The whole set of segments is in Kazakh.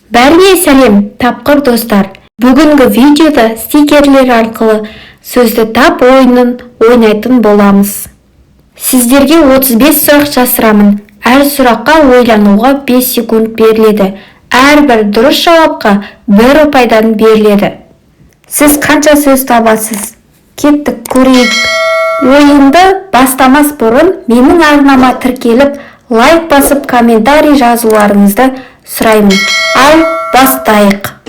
Бәріне сәлем, тапқыр достар. Бүгінгі видеода стикерлер арқылы сөзді тап ойынын ойнайтын боламыз. Сіздерге 35 сұрақ жасырамын. Әр сұраққа ойлануға 5 секунд беріледі. Әрбір дұрыс жауапқа 1 ұпайдан беріледі. Сіз қанша сөз табасыз? Кеттік көрейік. Ойынды бастамас бұрын менің арнама тіркеліп, лайк басып, комментарий жазуларыңызды сұраймын. Ал бастайық.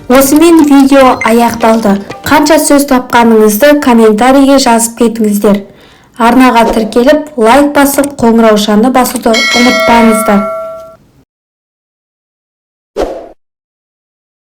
Осымен видео аяқталды. Қанша сөз тапқаныңызды комментарийге жазып кетіңіздер. Арнаға тіркеліп, лайк басып, қоңыраушаны басуды ұмытпаңыздар.